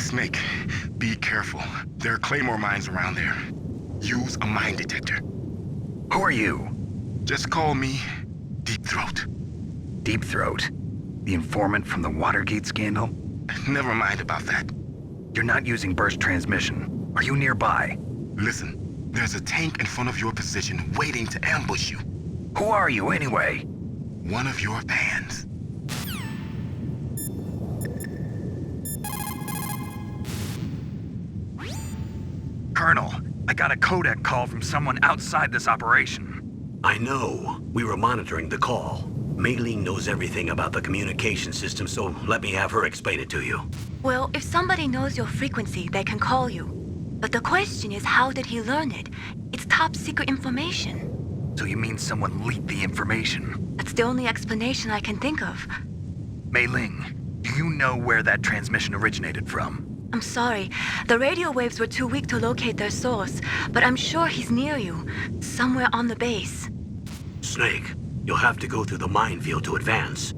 Snake, be careful. There are Claymore mines around there. Use a mine detector. Who are you? Just call me Deep Throat. Deep Throat? The informant from the Watergate scandal? Never mind about that. You're not using burst transmission. Are you nearby? Listen, there's a tank in front of your position waiting to ambush you. Who are you anyway? One of your fans. Colonel, I got a codec call from someone outside this operation. I know. We were monitoring the call. Mei-Ling knows everything about the communication system, so let me have her explain it to you. Well, if somebody knows your frequency, they can call you. But the question is, how did he learn it? It's top secret information. So you mean someone leaked the information? That's the only explanation I can think of. Mei-Ling, do you know where that transmission originated from? I'm sorry. The radio waves were too weak to locate their source, but I'm sure he's near you, somewhere on the base. Snake, you'll have to go through the minefield to advance.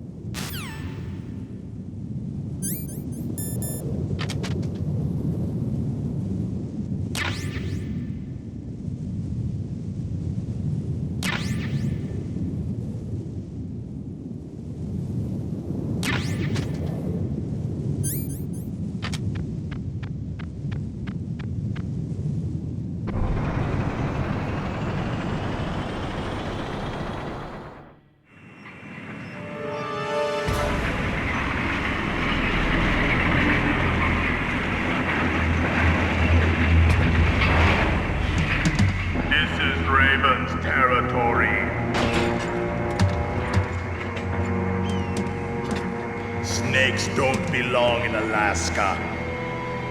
Snakes don't belong in Alaska.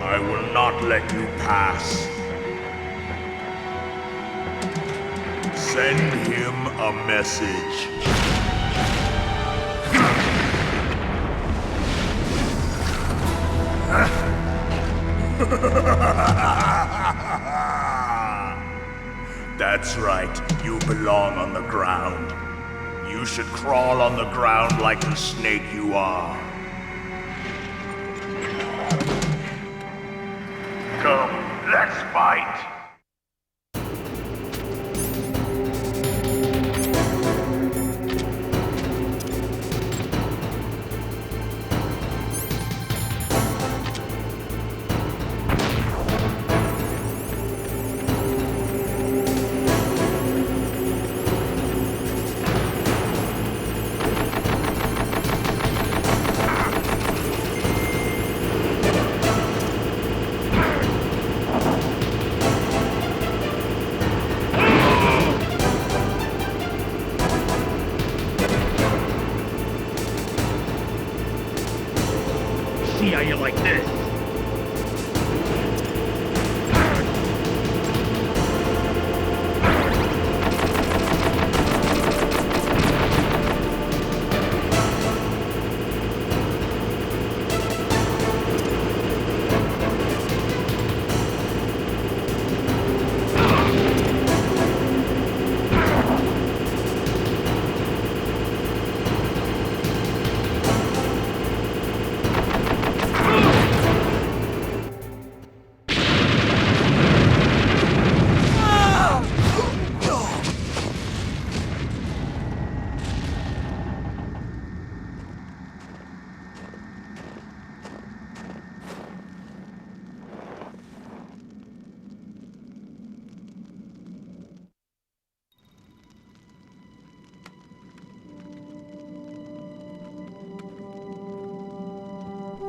I will not let you pass. Send him a message. That's right, you belong on the ground. You should crawl on the ground like the snake you are. Come, let's fight! See how you like this.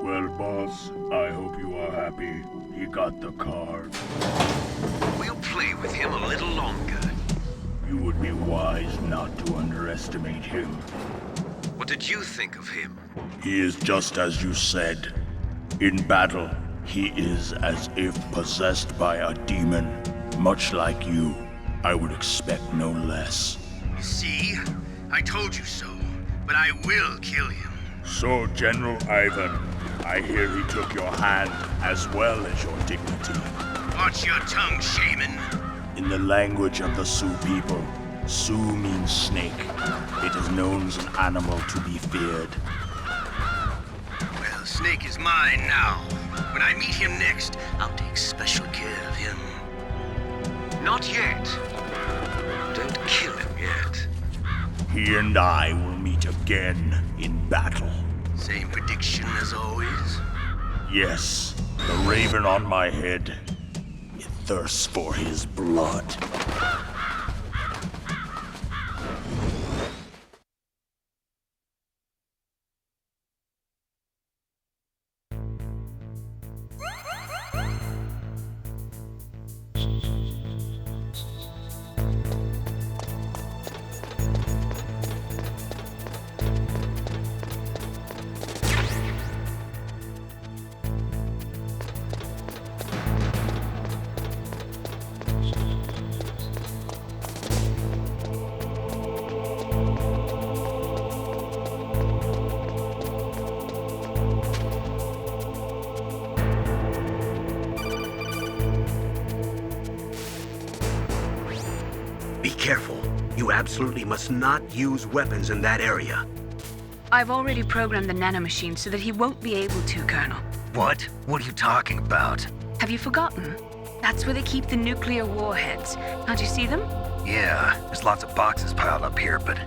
Well, boss, I hope you are happy. He got the card. We'll play with him a little longer. You would be wise not to underestimate him. What did you think of him? He is just as you said. In battle, he is as if possessed by a demon. Much like you, I would expect no less. See? I told you so. But I will kill him. So, General Ivan, I hear he took your hand as well as your dignity. Watch your tongue, shaman. In the language of the Sioux people, Sioux means snake. It is known as an animal to be feared. Well, Snake is mine now. When I meet him next, I'll take special care of him. Not yet. Don't kill him yet. He and I will meet again in battle. Same prediction as always. Yes, the raven on my head. It thirsts for his blood. Be careful. You absolutely must not use weapons in that area. I've already programmed the nanomachine so that he won't be able to, Colonel. What? What are you talking about? Have you forgotten? That's where they keep the nuclear warheads. Can't you see them? Yeah, there's lots of boxes piled up here, but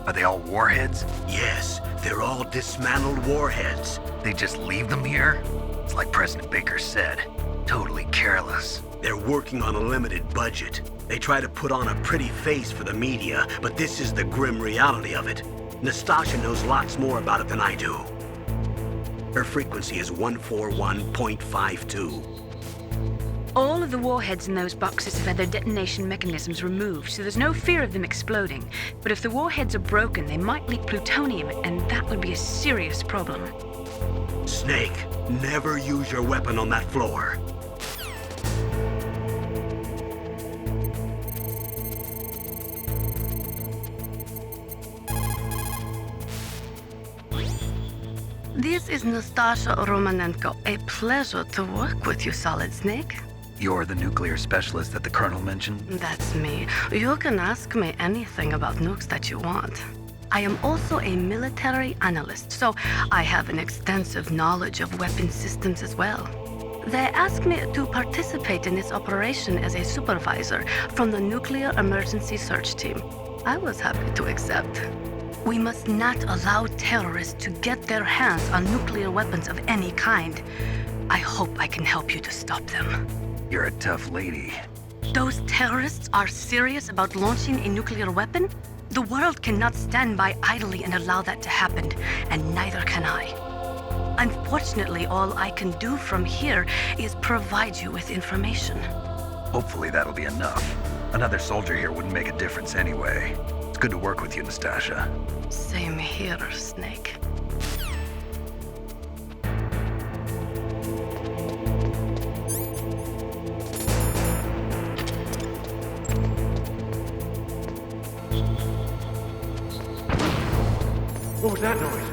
are they all warheads? Yes, they're all dismantled warheads. They just leave them here? It's like President Baker said. Totally careless. They're working on a limited budget. They try to put on a pretty face for the media, but this is the grim reality of it. Nastasha knows lots more about it than I do. Her frequency is 141.52. All of the warheads in those boxes have had their detonation mechanisms removed, so there's no fear of them exploding. But if the warheads are broken, they might leak plutonium, and that would be a serious problem. Snake, never use your weapon on that floor. This is Nastasha Romanenko. A pleasure to work with you, Solid Snake. You're the nuclear specialist that the Colonel mentioned? That's me. You can ask me anything about nukes that you want. I am also a military analyst, so I have an extensive knowledge of weapon systems as well. They asked me to participate in this operation as a supervisor from the Nuclear Emergency Search Team. I was happy to accept. We must not allow terrorists to get their hands on nuclear weapons of any kind. I hope I can help you to stop them. You're a tough lady. Those terrorists are serious about launching a nuclear weapon? The world cannot stand by idly and allow that to happen, and neither can I. Unfortunately, all I can do from here is provide you with information. Hopefully that'll be enough. Another soldier here wouldn't make a difference anyway. It's good to work with you, Nastasha. Same here, Snake. What was that noise?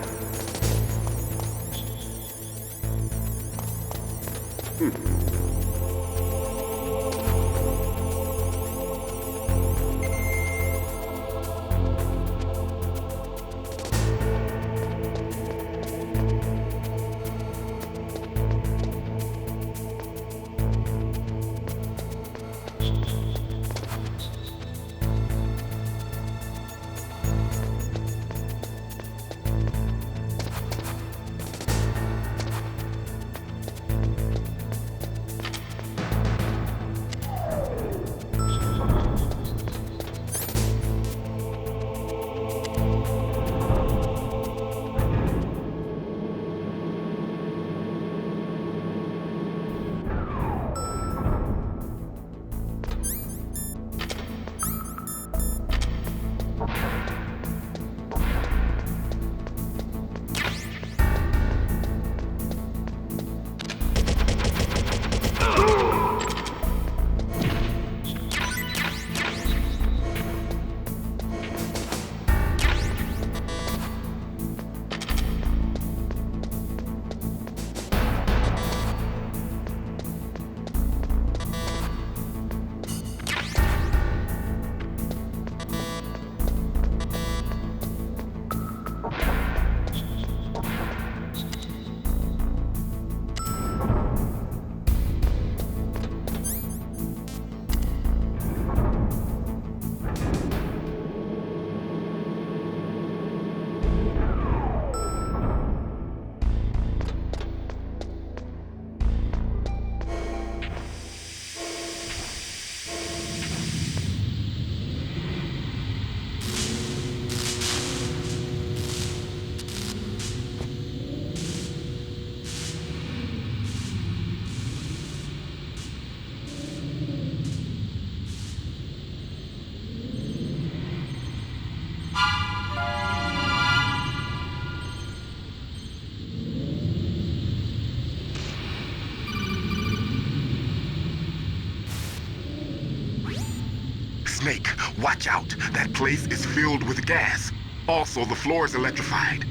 Watch out. That place is filled with gas. Also, the floor is electrified.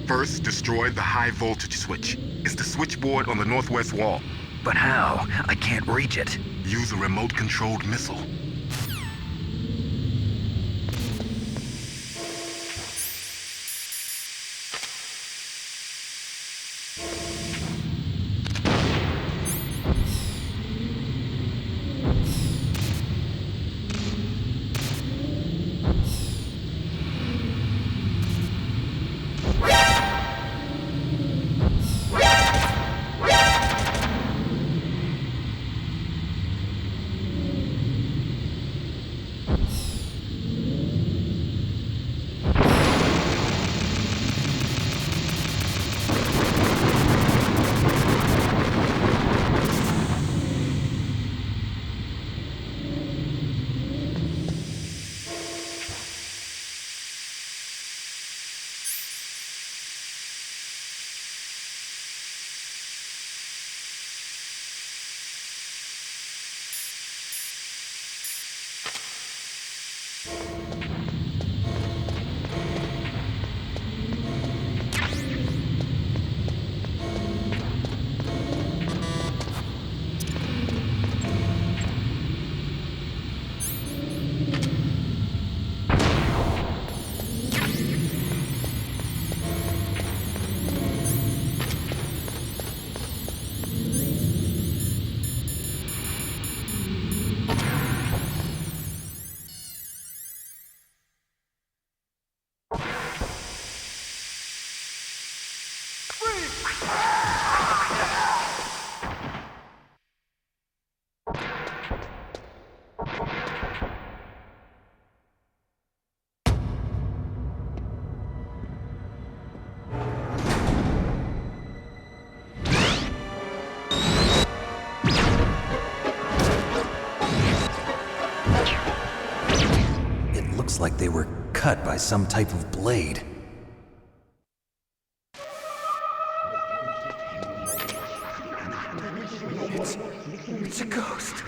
First, destroy the high voltage switch. It's the switchboard on the northwest wall. But how? I can't reach it. Use a remote-controlled missile. Looks like they were cut by some type of blade. It's a ghost.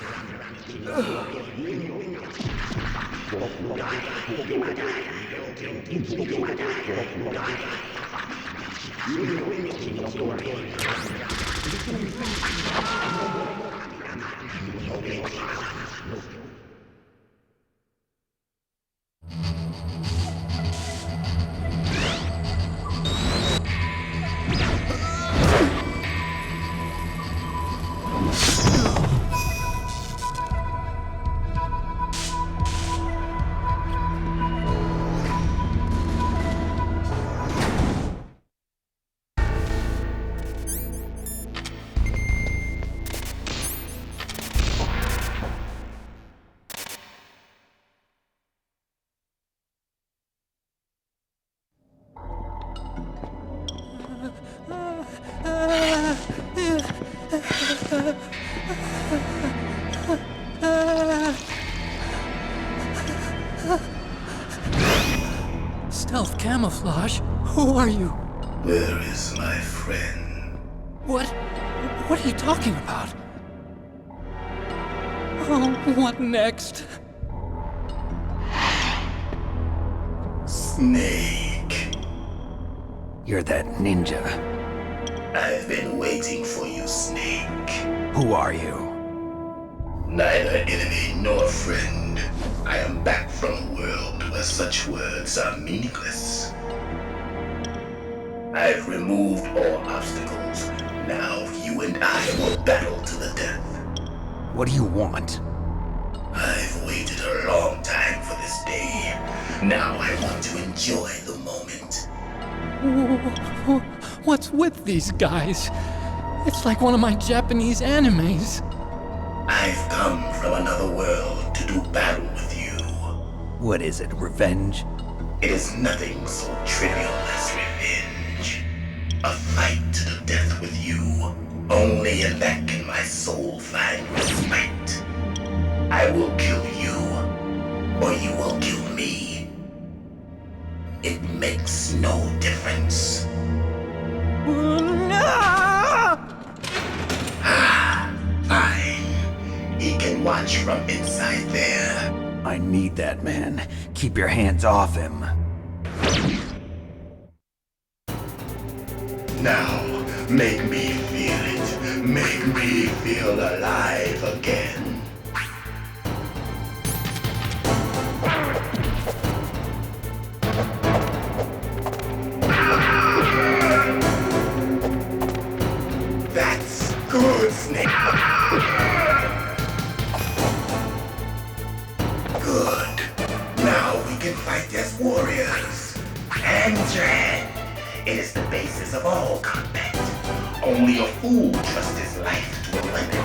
Stealth camouflage? Who are you? Where is my friend? What are you talking about? Oh, what next? Snake. You're that ninja. I've been waiting for you, Snake. Who are you? Neither enemy nor friend. I am back from a world where such words are meaningless. I've removed all obstacles. Now you and I will battle to the death. What do you want? I've waited a long time for this day. Now I want to enjoy the moment. What's with these guys? It's like one of my Japanese animes. I've come from another world to do battle with you. What is it, revenge? It is nothing so trivial as revenge. A fight to the death with you. Only in that can my soul find respite. I will kill you, or you will kill me. It makes no difference. Fine. He can watch from inside there. I need that man. Keep your hands off him. Now, make me feel it. Make me feel alive again. That's good, Snake. Good. Now we can fight as warriors. Hand to hand. It is the basis of all combat. Only a fool trusts his life to a weapon.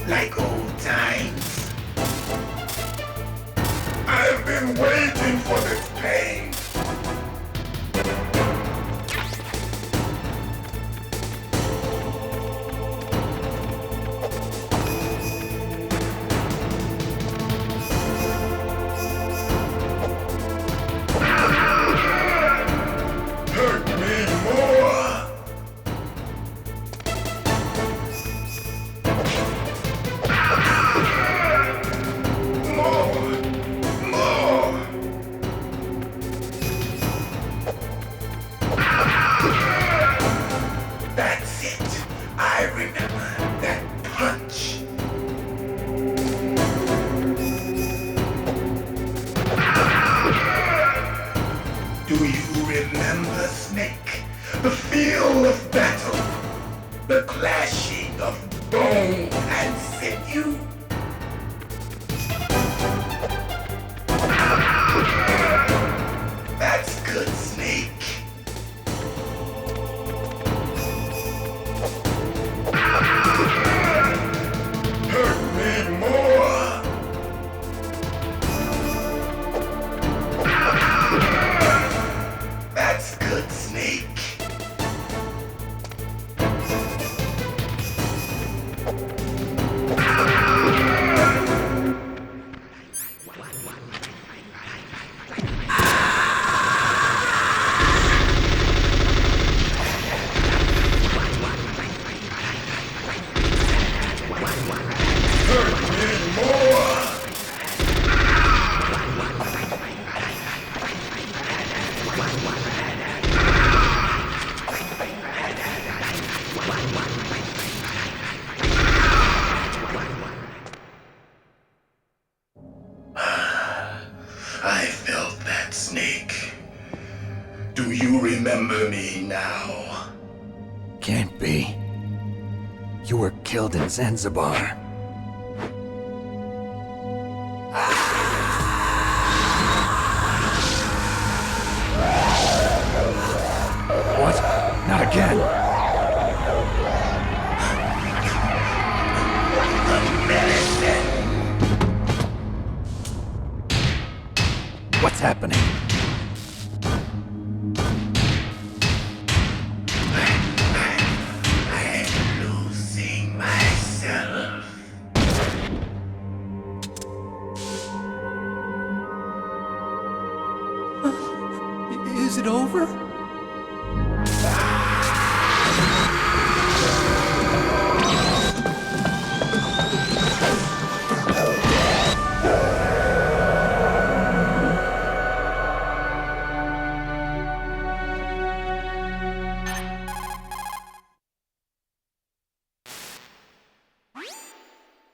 Like old times. I've been waiting for this pain. Hurt me more. That's it. I remember that punch. Do you remember, Snake? The feel of battle. The clashing of bone and sinew. That's good, Snake. Hurt me more. That's good, Snake. Snake. Do you remember me now? Can't be. You were killed in Zanzibar. What? Not again. What's happening? I'm losing myself. Is it over?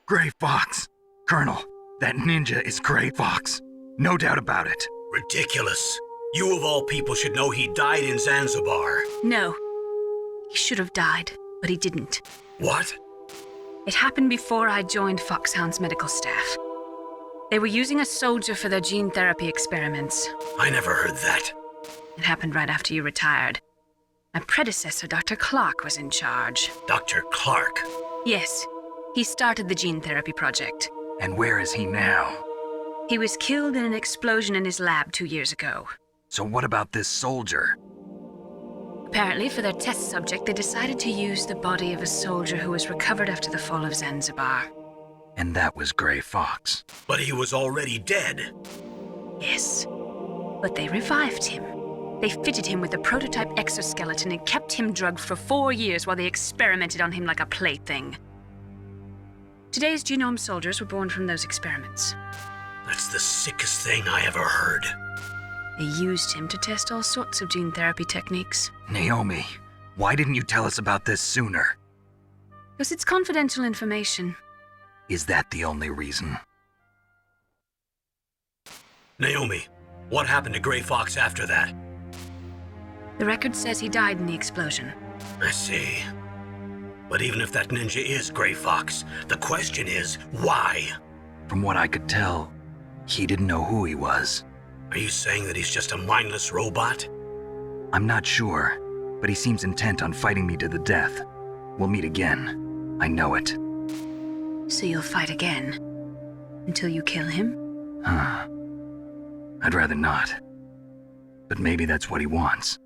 Gray Fox. Colonel, that ninja is Gray Fox. No doubt about it. Ridiculous. You of all people should know he died in Zanzibar. No. He should have died, but he didn't. What? It happened before I joined Foxhound's medical staff. They were using a soldier for their gene therapy experiments. I never heard that. It happened right after you retired. My predecessor, Dr. Clark, was in charge. Dr. Clark? Yes. He started the gene therapy project. And where is he now? He was killed in an explosion in his lab 2 years ago. So what about this soldier? Apparently, for their test subject, they decided to use the body of a soldier who was recovered after the fall of Zanzibar. And that was Gray Fox. But he was already dead. Yes. But they revived him. They fitted him with a prototype exoskeleton and kept him drugged for 4 years while they experimented on him like a plaything. Today's genome soldiers were born from those experiments. That's the sickest thing I ever heard. They used him to test all sorts of gene therapy techniques. Naomi, why didn't you tell us about this sooner? Because it's confidential information. Is that the only reason? Naomi, what happened to Gray Fox after that? The record says he died in the explosion. I see. But even if that ninja is Gray Fox, the question is, why? From what I could tell, he didn't know who he was. Are you saying that he's just a mindless robot? I'm not sure, but he seems intent on fighting me to the death. We'll meet again. I know it. So you'll fight again? Until you kill him? I'd rather not. But maybe that's what he wants.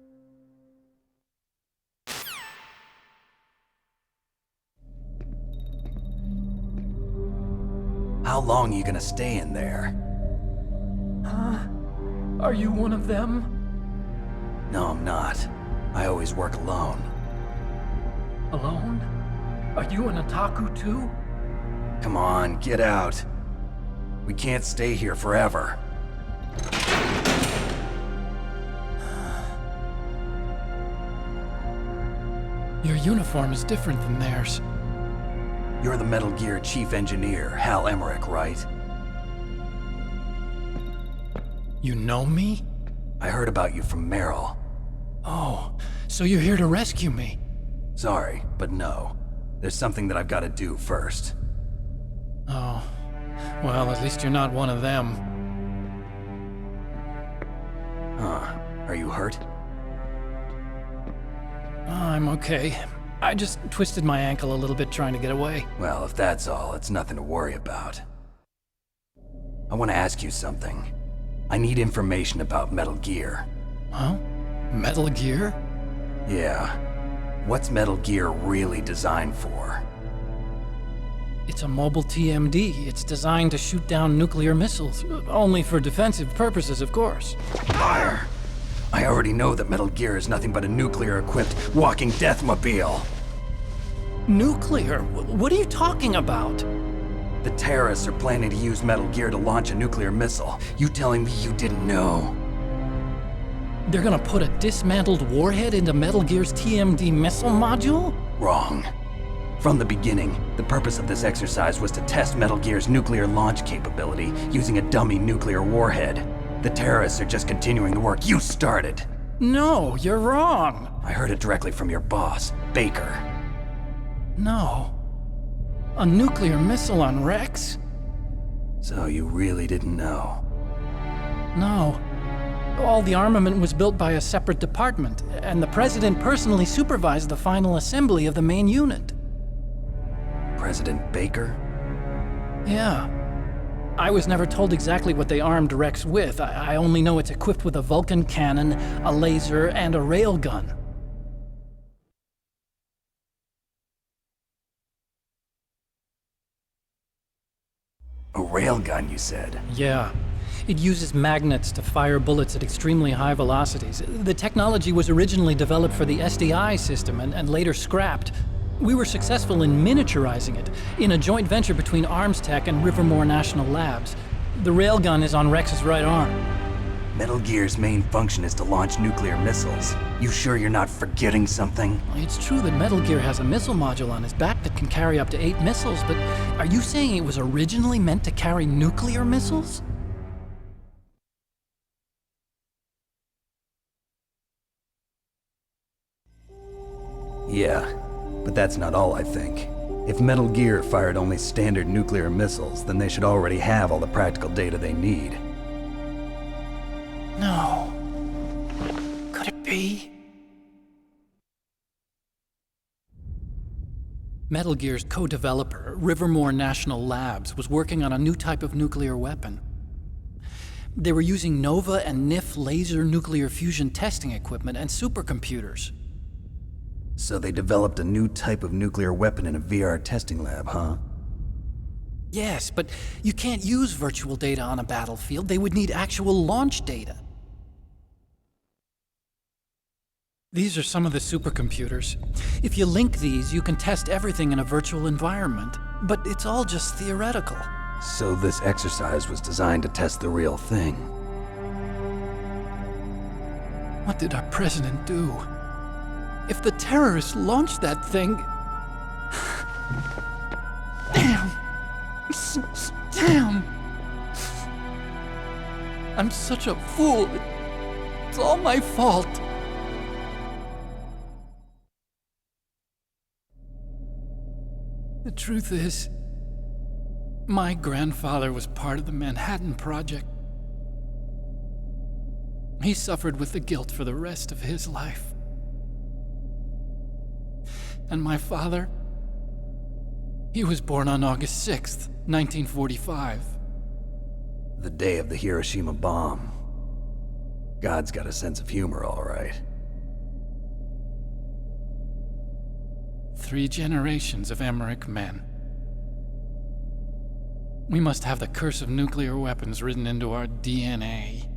How long are you gonna stay in there? Are you one of them? No, I'm not. I always work alone. Alone? Are you an otaku too? Come on, get out. We can't stay here forever. Your uniform is different than theirs. You're the Metal Gear Chief Engineer, Hal Emmerich, right? You know me? I heard about you from Meryl. Oh, so you're here to rescue me? Sorry, but no. There's something that I've got to do first. Oh, well, at least you're not one of them. Huh. Are you hurt? I'm okay. I just twisted my ankle a little bit trying to get away. Well, if that's all, it's nothing to worry about. I want to ask you something. I need information about Metal Gear. Huh? Metal Gear? Yeah. What's Metal Gear really designed for? It's a mobile TMD. It's designed to shoot down nuclear missiles. Only for defensive purposes, of course. Fire! I already know that Metal Gear is nothing but a nuclear-equipped walking deathmobile. Nuclear? What are you talking about? The terrorists are planning to use Metal Gear to launch a nuclear missile. You telling me you didn't know? They're gonna put a dismantled warhead into Metal Gear's TMD missile module? Wrong. From the beginning, the purpose of this exercise was to test Metal Gear's nuclear launch capability using a dummy nuclear warhead. The terrorists are just continuing the work you started. No, you're wrong. I heard it directly from your boss, Baker. No. A nuclear missile on Rex? So you really didn't know? No. All the armament was built by a separate department, and the President personally supervised the final assembly of the main unit. President Baker? Yeah. I was never told exactly what they armed Rex with. I only know it's equipped with a Vulcan cannon, a laser, and a railgun. A railgun, you said? Yeah. It uses magnets to fire bullets at extremely high velocities. The technology was originally developed for the SDI system and later scrapped. We were successful in miniaturizing it, in a joint venture between Arms Tech and Rivermore National Labs. The railgun is on Rex's right arm. Metal Gear's main function is to launch nuclear missiles. You sure you're not forgetting something? It's true that Metal Gear has a missile module on his back that can carry up to 8 missiles, but are you saying it was originally meant to carry nuclear missiles? Yeah, but that's not all I think. If Metal Gear fired only standard nuclear missiles, then they should already have all the practical data they need. No. Could it be? Metal Gear's co-developer, Rivermore National Labs, was working on a new type of nuclear weapon. They were using NOVA and NIF laser nuclear fusion testing equipment and supercomputers. So they developed a new type of nuclear weapon in a VR testing lab, huh? Yes, but you can't use virtual data on a battlefield. They would need actual launch data. These are some of the supercomputers. If you link these, you can test everything in a virtual environment. But it's all just theoretical. So this exercise was designed to test the real thing. What did our president do? If the terrorists launched that thing... Damn! Damn! I'm such a fool. It's all my fault. The truth is, my grandfather was part of the Manhattan Project. He suffered with the guilt for the rest of his life. And my father, he was born on August 6th, 1945. The day of the Hiroshima bomb. God's got a sense of humor, all right. 3 generations of Emmerich men. We must have the curse of nuclear weapons written into our DNA.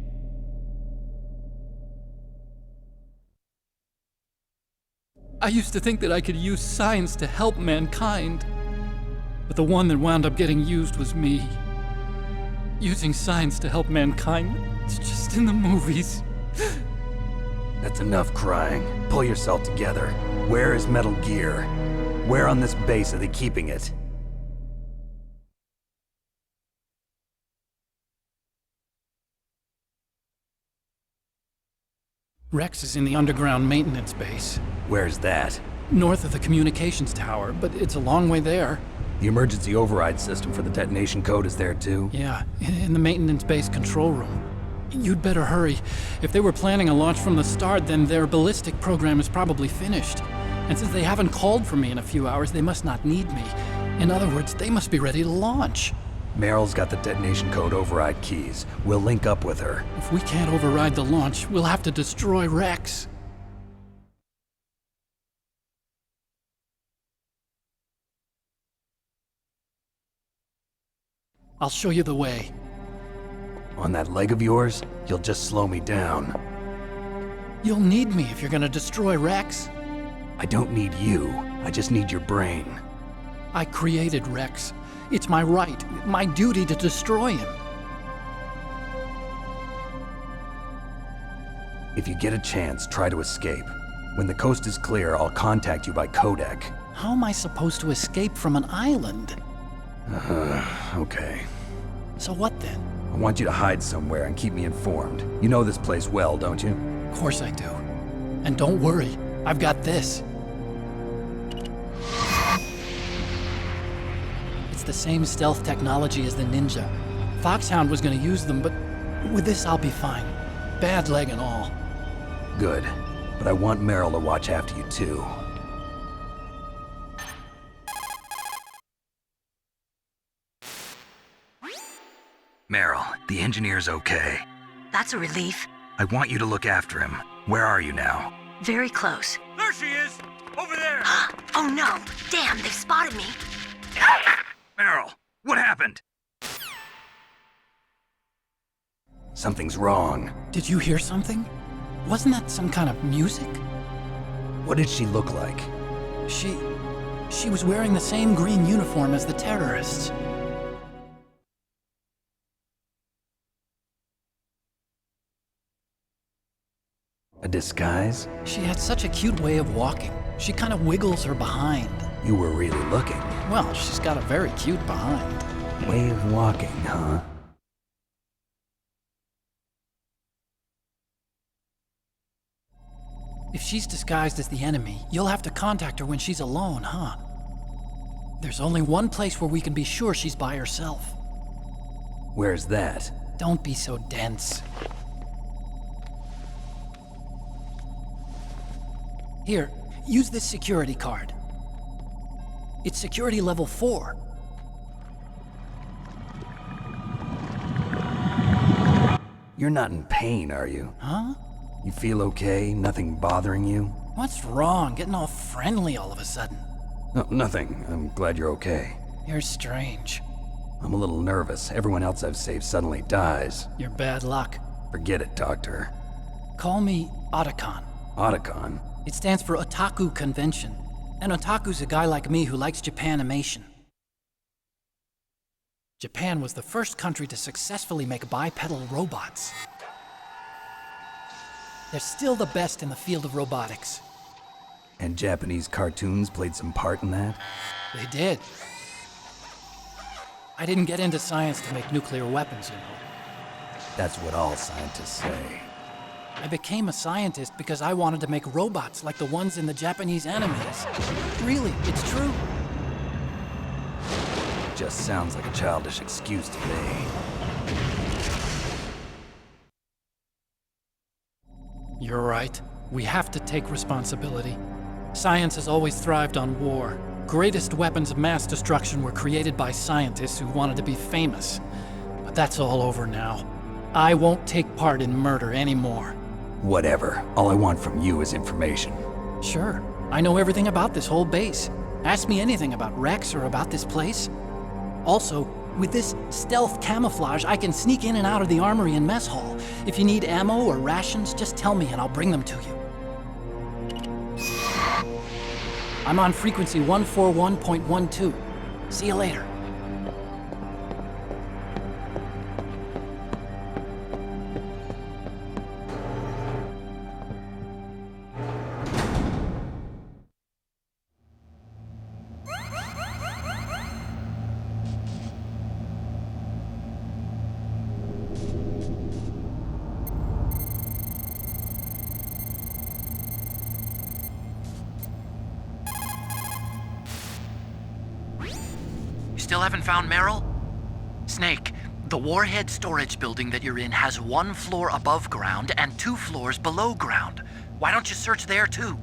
I used to think that I could use science to help mankind, but the one that wound up getting used was me. Using science to help mankind, it's just in the movies. That's enough crying. Pull yourself together. Where is Metal Gear? Where on this base are they keeping it? Rex is in the underground maintenance base. Where's that? North of the communications tower, but it's a long way there. The emergency override system for the detonation code is there too? Yeah, in the maintenance base control room. You'd better hurry. If they were planning a launch from the start, then their ballistic program is probably finished. And since they haven't called for me in a few hours, they must not need me. In other words, they must be ready to launch. Meryl's got the detonation code override keys. We'll link up with her. If we can't override the launch, we'll have to destroy Rex. I'll show you the way. On that leg of yours, you'll just slow me down. You'll need me if you're gonna destroy Rex. I don't need you. I just need your brain. I created Rex. It's my right, my duty to destroy him. If you get a chance, try to escape. When the coast is clear, I'll contact you by codec. How am I supposed to escape from an island? Okay. So what then? I want you to hide somewhere and keep me informed. You know this place well, don't you? Of course I do. And don't worry, I've got this. It's the same stealth technology as the Ninja. Foxhound was gonna use them, but with this I'll be fine. Bad leg and all. Good. But I want Meryl to watch after you too. Meryl, the engineer's okay. That's a relief. I want you to look after him. Where are you now? Very close. There she is! Over there! Oh no! Damn, they've spotted me. Meryl, what happened? Something's wrong. Did you hear something? Wasn't that some kind of music? What did she look like? She was wearing the same green uniform as the terrorists. A disguise? She had such a cute way of walking. She kind of wiggles her behind. You were really looking. Well, she's got a very cute behind. Way of walking, huh? If she's disguised as the enemy, you'll have to contact her when she's alone, huh? There's only one place where we can be sure she's by herself. Where's that? Don't be so dense. Here, use this security card. It's security level 4. You're not in pain, are you? Huh? You feel okay? Nothing bothering you? What's wrong? Getting all friendly all of a sudden. No, nothing. I'm glad you're okay. You're strange. I'm a little nervous. Everyone else I've saved suddenly dies. You're bad luck. Forget it, Doctor. Call me Otacon. Otacon? It stands for Otaku Convention. An otaku's a guy like me who likes Japanimation. Japan was the first country to successfully make bipedal robots. They're still the best in the field of robotics. And Japanese cartoons played some part in that? They did. I didn't get into science to make nuclear weapons, you know. That's what all scientists say. I became a scientist because I wanted to make robots like the ones in the Japanese animes. Really, it's true. Just sounds like a childish excuse to me. You're right. We have to take responsibility. Science has always thrived on war. Greatest weapons of mass destruction were created by scientists who wanted to be famous. But that's all over now. I won't take part in murder anymore. Whatever. All I want from you is information. Sure. I know everything about this whole base. Ask me anything about Rex or about this place. Also, with this stealth camouflage, I can sneak in and out of the armory and mess hall. If you need ammo or rations, just tell me and I'll bring them to you. I'm on frequency 141.12. See you later. Still haven't found Meryl? Snake, the warhead storage building that you're in has 1 floor above ground and 2 floors below ground. Why don't you search there too?